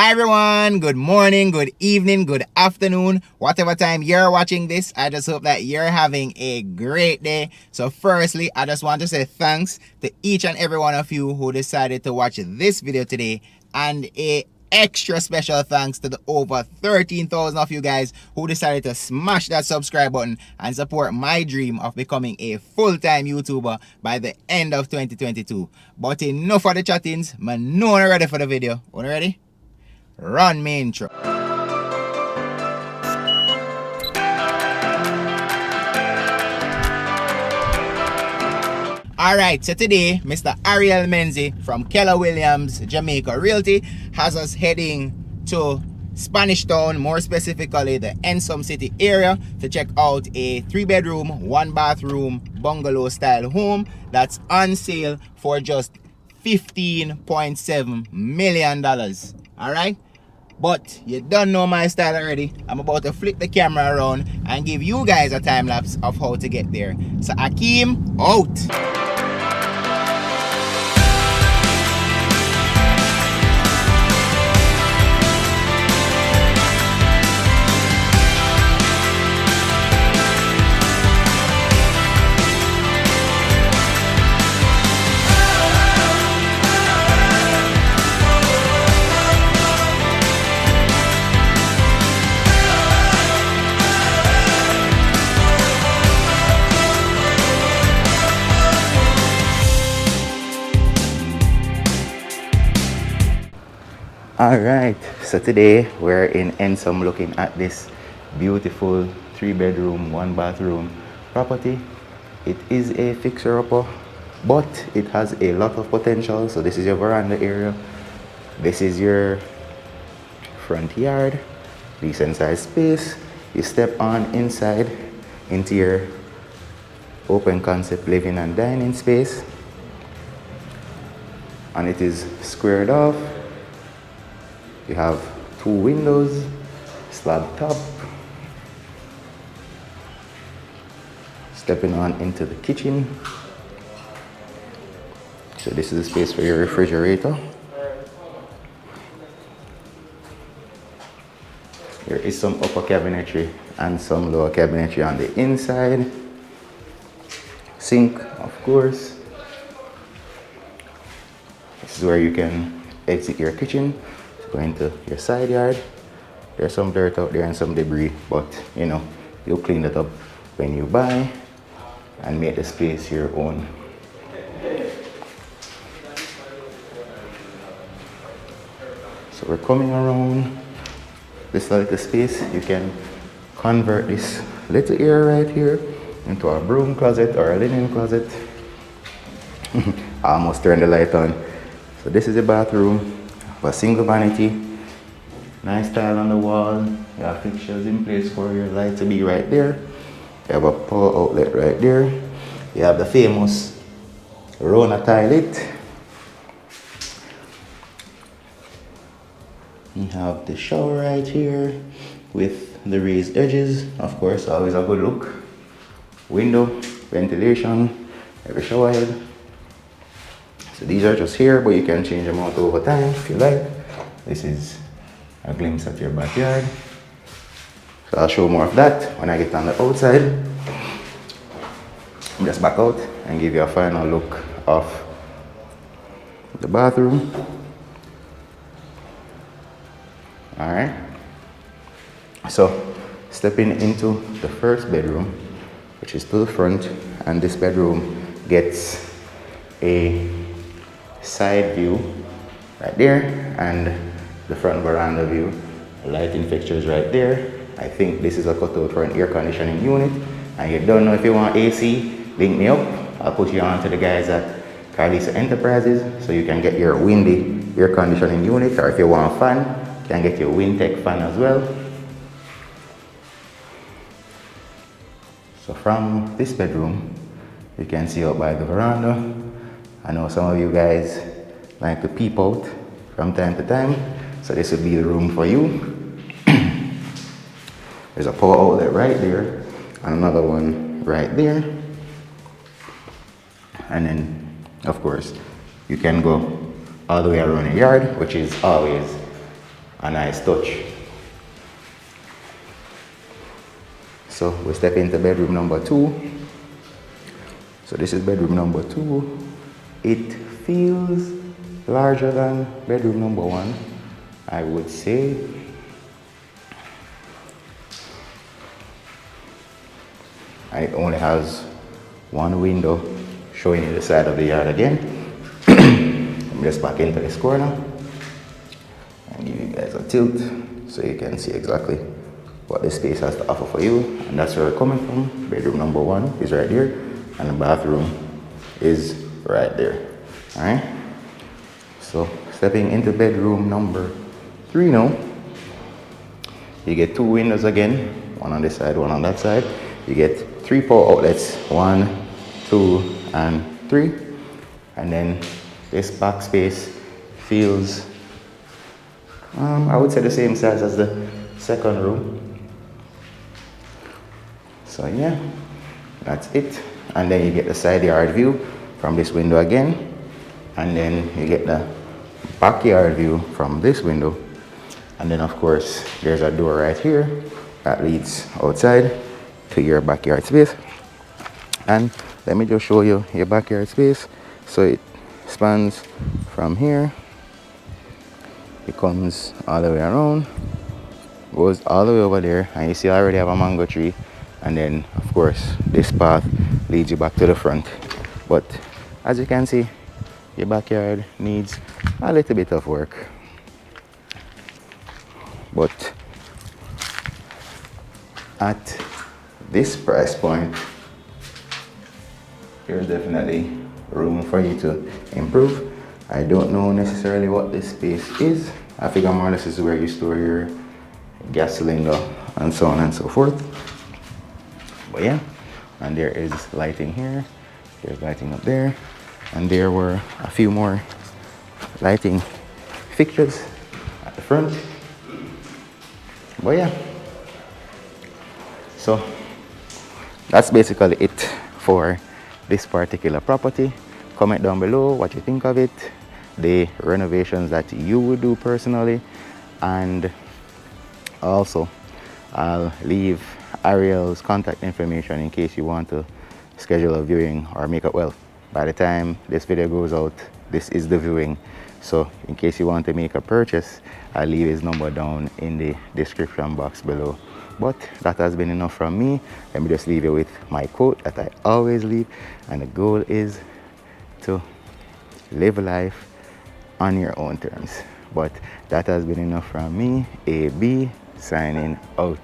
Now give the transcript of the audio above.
Hi everyone, good morning, good evening, good afternoon, whatever time you're watching this. I just hope that you're having a great day. So firstly, I just want to say thanks to each and every one of you who decided to watch this video today, and a extra special thanks to the over 13,000 of you guys who decided to smash that subscribe button and support my dream of becoming a full-time YouTuber by the end of 2022. But enough of the chattings, man, no one ready for the video. One ready? Run me intro. Alright, so today, Mr. Ariel Menzie from Keller Williams Jamaica Realty has us heading to Spanish Town, more specifically the Ensom City area, to check out a 3-bedroom, 1-bathroom bungalow style home that's on sale for just $15.7 million. Alright? But you don't know my style already. I'm about to flip the camera around and give you guys a time lapse of how to get there. So Akeem, out! Alright, so today we're in Ensom looking at this beautiful 3-bedroom, 1-bathroom property. It is a fixer-upper, but it has a lot of potential. So this is your veranda area. This is your front yard, decent sized space. You step on inside into your open concept living and dining space, and it is squared off. You have 2 windows, slab top. Stepping on into the kitchen. So this is a space for your refrigerator. There is some upper cabinetry and some lower cabinetry on the inside. Sink, of course. This is where you can exit your kitchen. Go into your side yard. There's some dirt out there and some debris, but you know, you'll clean it up when you buy and make the space your own. So we're coming around this little space. You can convert this little area right here into a broom closet or a linen closet. I almost turned the light on. So this is the bathroom. A single vanity, nice tile on the wall. You have fixtures in place for your light to be right there. You have a power outlet right there. You have the famous Rona toilet. You have the shower right here with the raised edges. Of course, always a good look. Window, ventilation, every shower head. So these are just here, but you can change them out over time if you like. This is a glimpse at your backyard. So I'll show more of that when I get on the outside. I'm just back out and give you a final look of the bathroom. Alright. So stepping into the first bedroom, which is to the front, and this bedroom gets a side view right there and the front veranda view. Lighting fixtures right there. I think this is a cutout for an air conditioning unit, and you don't know if you want AC, link me up. I'll put you on to the guys at Carlisa Enterprises so you can get your windy air conditioning unit, or if you want a fan, you can get your Wintech fan as well. So from this bedroom you can see out by the veranda. I know some of you guys like to peep out from time to time, so this would be the room for you. There's a power outlet right there, and another one right there. And then, of course, you can go all the way around the yard, which is always a nice touch. So we step into bedroom number 2. So this is bedroom number 2. It feels larger than bedroom number 1, I would say. And it only has one window showing you the side of the yard again. I'm just back into this corner and give you guys a tilt so you can see exactly what this space has to offer for you. And that's where we're coming from. Bedroom number 1 is right here, and the bathroom is right there. All right. So stepping into bedroom number 3 now. You get 2 windows again, one on this side, one on that side. You get 3 power outlets, 1, 2, and 3. And then this back space feels, I would say, the same size as the second room. So yeah, that's it. And then you get the side yard view from this window again. And then you get the backyard view from this window. And then of course, there's a door right here that leads outside to your backyard space. And let me just show you your backyard space. So it spans from here, it comes all the way around, goes all the way over there, and you see I already have a mango tree. And then of course this path leads you back to the front. But as you can see, your backyard needs a little bit of work, but at this price point, there's definitely room for you to improve. I don't know necessarily what this space is. I figure more or less this is where you store your gas cylinder and so on and so forth. But yeah, and there is lighting here, there's lighting up there, and there were a few more lighting fixtures at the front. But yeah, so that's basically it for this particular property. Comment down below what you think of it, the renovations that you would do personally, and also I'll leave Ariel's contact information in case you want to schedule a viewing or make up. Well, by the time this video goes out, this is the viewing. So in case you want to make a purchase, I'll leave his number down in the description box below. But that has been enough from me. Let me just leave you with my quote that I always leave, and the goal is to live life on your own terms. But that has been enough from me, AB, signing out.